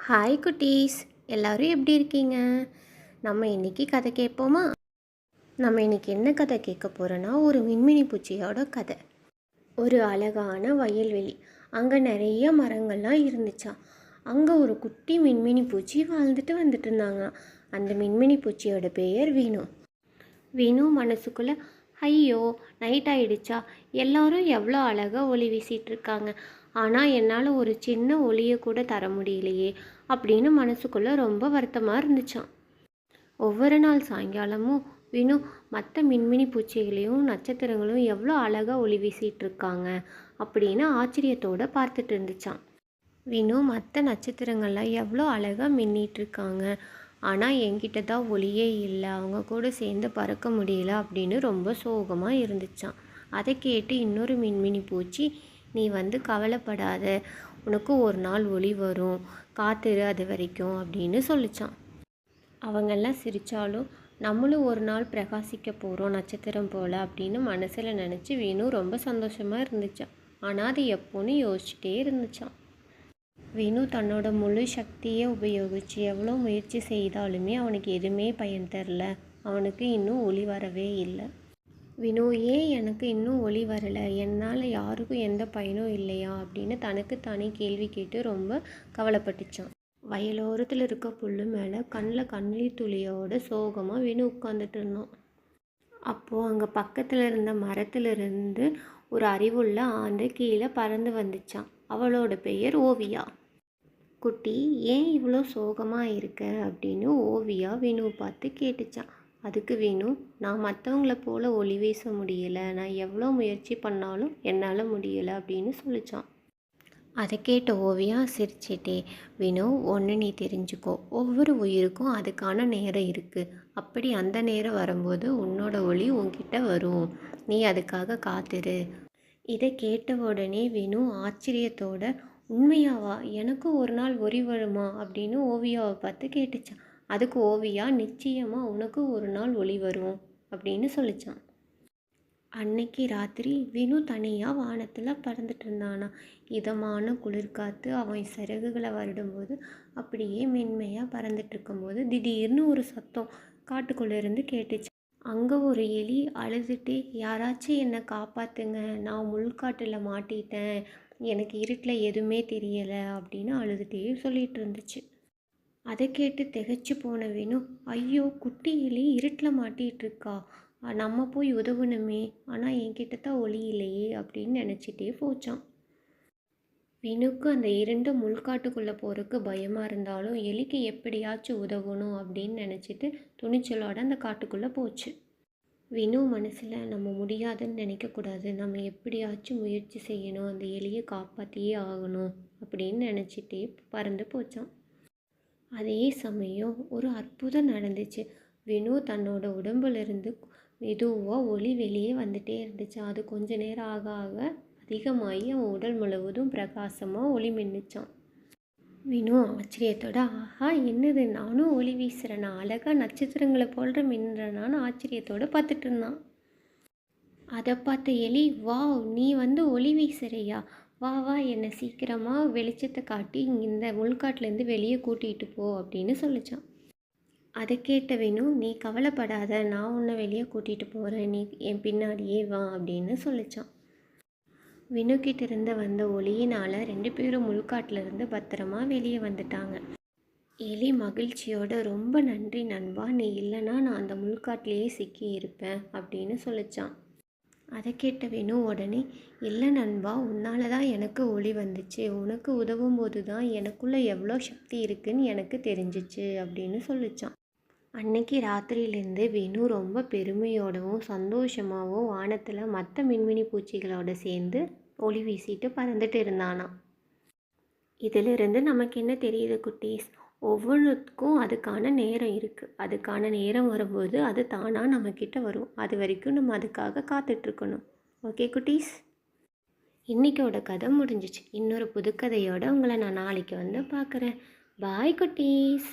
Hi குட்டீஸ், எல்லோரும் எப்படி இருக்கீங்க? நம்ம இன்றைக்கி கதை கேட்போமா? நம்ம இன்றைக்கி என்ன கதை கேட்க போகிறோன்னா, ஒரு மின்மினி பூச்சியோட கதை. ஒரு அழகான வயல்வெளி, அங்கே நிறைய மரங்கள்லாம் இருந்துச்சாம். அங்கே ஒரு குட்டி மின்மினி பூச்சி வாழ்ந்துட்டு வந்துட்டு இருந்தாங்க. அந்த மின்மினி பூச்சியோட பெயர் வீணு. வீணு மனசுக்குள்ளே, ஐயோ நைட் ஆயிடுச்சா, எல்லோரும் எவ்வளோ அழகாக ஒளி வீசிகிட்டு இருக்காங்க, ஆனால் என்னால் ஒரு சின்ன ஒளியை கூட தர முடியலையே அப்படின்னு மனசுக்குள்ளே ரொம்ப வருத்தமாக இருந்துச்சான். ஒவ்வொரு நாள் சாயங்காலமும் வீணு மற்ற மின்மினி பூச்சிகளையும் நட்சத்திரங்களும் எவ்வளோ அழகாக ஒளி வீசிகிட்டு இருக்காங்க அப்படின்னு ஆச்சரியத்தோடு பார்த்துட்டு இருந்துச்சான். வீணு மற்ற நட்சத்திரங்கள்லாம் எவ்வளோ அழகாக மின்னிட்டுருக்காங்க, ஆனால் என்கிட்ட தான் ஒளியே இல்லை, அவங்க கூட சேர்ந்து பறக்க முடியல அப்படின்னு ரொம்ப சோகமாக இருந்துச்சான். அதை கேட்டு இன்னொரு மின்மினி பூச்சி, நீ கவலைப்படாத, உனக்கு ஒரு நாள் ஒளி வரும், காத்திரு அது வரைக்கும் அப்படின்னு சொல்லிச்சான். அவங்கெல்லாம் சிரித்தாலும், நம்மளும் ஒரு நாள் பிரகாசிக்க போகிறோம் நட்சத்திரம் போல் அப்படின்னு மனசில் நினச்சி வீணு ரொம்ப சந்தோஷமாக இருந்துச்சான். ஆனால் அது எப்போன்னு யோசிச்சுட்டே இருந்துச்சான். வீணு தன்னோட முழு சக்தியை உபயோகித்து எவ்வளோ முயற்சி செய்தாலுமே அவனுக்கு எதுவுமே பயன் தரல. அவனுக்கு இன்னும் ஒளி வரவே இல்லை. வீணு, ஏன் எனக்கு இன்னும் ஒளி வரலை, என்னால் யாருக்கும் எந்த பயனும் இல்லையா அப்படின்னு தனக்கு தானே கேள்வி கேட்டு ரொம்ப கவலைப்பட்டுச்சான். வயலோரத்தில் இருக்க புல்லு மேலே கண்ணில் கண்ணீர் துளியோட சோகமாக வீணு உட்காந்துட்டு இருந்தான். அப்போது அங்கே பக்கத்தில் இருந்த மரத்திலிருந்து ஒரு அறிவுள்ள ஆந்தை கீழே பறந்து வந்துச்சான். அவளோட பெயர் ஓவியா. குட்டி, ஏன் இவ்வளோ சோகமாக இருக்க அப்படின்னு ஓவியா வீணுவை பார்த்து கேட்டுச்சான். அதுக்கு வீணு, நான் மற்றவங்கள போல் ஒளி வீச முடியலை, நான் எவ்வளோ முயற்சி பண்ணாலும் என்னால் முடியலை அப்படின்னு சொல்லிச்சான். அதை கேட்ட ஓவியா சிரிச்சிட்டே, வீணு, ஒன்று நீ தெரிஞ்சுக்கோ, ஒவ்வொரு உயிருக்கும் அதுக்கான நேரம் இருக்குது. அப்படி அந்த நேரம் வரும்போது உன்னோட ஒளி உன்கிட்ட வரும், நீ அதுக்காக காத்திரு. இதை கேட்ட உடனே வீணு ஆச்சரியத்தோட, உண்மையாவா, எனக்கும் ஒரு நாள் ஒளி வருமா அப்படின்னு ஓவியாவை பார்த்து கேட்டுச்சான். அதுக்கு ஓவியா, நிச்சயமாக உனக்கு ஒரு நாள் ஒளி வரும் அப்படின்னு சொல்லிச்சான். அன்னைக்கு ராத்திரி வீணு தனியாக வானத்தில் பறந்துட்டு இருந்தானா. இதமான குளிர்காற்று அவன் சிறகுகளை வருடும்போது அப்படியே மென்மையாக பறந்துட்டு இருக்கும்போது திடீர்னு ஒரு சத்தம் காட்டுக்குள்ளேருந்து கேட்டுச்சு. அங்கே ஒரு எலி அழுதுகிட்டே, யாராச்சும் என்னை காப்பாற்றுங்க, நான் முள்காட்டில் மாட்டிட்டேன், எனக்கு இருட்டில் எதுவுமே தெரியலை அப்படின்னு அழுதுகிட்டே சொல்லிகிட்டு இருந்துச்சு. அதை கேட்டு திகைச்சு போன வேணும், ஐயோ குட்டி எலி இருட்டில் மாட்டிகிட்ருக்கா, நம்ம போய் உதவணுமே, ஆனால் என்கிட்ட தான் ஒளி இல்லையே அப்படின்னு நினச்சிட்டே போச்சான். வீணுக்கு அந்த இரண்டு முள்காட்டுக்குள்ளே போகிறதுக்கு பயமாக இருந்தாலும் எலிக்கு எப்படியாச்சும் உதவணும் அப்படின்னு நினச்சிட்டு துணிச்சலோட அந்த காட்டுக்குள்ளே போச்சு. வீணு மனசில், நம்ம முடியாதுன்னு நினைக்கக்கூடாது, நம்ம எப்படியாச்சும் முயற்சி செய்யணும், அந்த எலியை காப்பாற்றியே ஆகணும் அப்படின்னு நினச்சிட்டே பறந்து போச்சான். அதே சமயம் ஒரு அற்புதம் நடந்துச்சு. வீணு தன்னோட உடம்புலேருந்து மெதுவாக ஒளி வெளியே வந்துட்டே இருந்துச்சு. அது கொஞ்ச நேரம் ஆக ஆக அதிகமாகி அவன் உடல் முழுவதும் பிரகாசமாக ஒளி மின்னுச்சான். வீணு ஆச்சரியத்தோட, ஆஹா என்னது, நானும் ஒளி வீசுகிறேன், நான் அழகாக நட்சத்திரங்களை போல்ற மின்னுறேனான்னு ஆச்சரியத்தோடு பார்த்துட்டு இருந்தான். அதை பார்த்த எலி, வா நீ ஒளி வீசுறியா, வா வா, என்னை சீக்கிரமாக வெளிச்சத்தை காட்டி இந்த முள்காட்டிலேருந்து வெளியே கூட்டிகிட்டு போ அப்படின்னு சொல்லிச்சான். அதை கேட்ட வேணு, நீ கவலைப்படாத, நான் உன்னை வெளியே கூட்டிகிட்டு போகிறேன், நீ என் பின்னாடியே வா அப்படின்னு சொல்லிச்சான். வினுக்கிட்ட இருந்து வந்த ஒளியினால் 2 பேரும் முள்காட்டிலிருந்து பத்திரமா வெளியே வந்துட்டாங்க. எலி மகிழ்ச்சியோட, ரொம்ப நன்றி நண்பா, நீ இல்லைன்னா நான் அந்த முள்காட்டிலேயே சிக்கி இருப்பேன் அப்படின்னு சொல்லிச்சான். அதை கேட்ட வேணு உடனே, இல்லை நண்பா, உன்னால தான் எனக்கு ஒளி வந்துச்சு, உனக்கு உதவும் போது தான் எனக்குள்ளே எவ்வளோ சக்தி இருக்குன்னு எனக்கு தெரிஞ்சிச்சு அப்படின்னு சொல்லிச்சான். அன்னைக்கு ராத்திரியிலேருந்து வேணு ரொம்ப பெருமையோடவும் சந்தோஷமாகவும் வானத்தில் மற்ற மின்மினி பூச்சிகளோடு சேர்ந்து ஒளி வீசிட்டு பறந்துட்டு இருந்தானா. இதிலிருந்து நமக்கு என்ன தெரியுது குட்டீஸ், ஒவ்வொன்றுக்கும் அதுக்கான நேரம் இருக்குது. அதுக்கான நேரம் வரும்போது அது தானாக நம்மக்கிட்ட வரும். அது வரைக்கும் நம்ம அதுக்காக காத்துட்ருக்கணும். ஓகே குட்டீஸ், இன்றைக்கோட கதை முடிஞ்சிச்சு. இன்னொரு புதுக்கதையோடு உங்களை நான் நாளைக்கு பார்க்குறேன். பாய் குட்டீஸ்.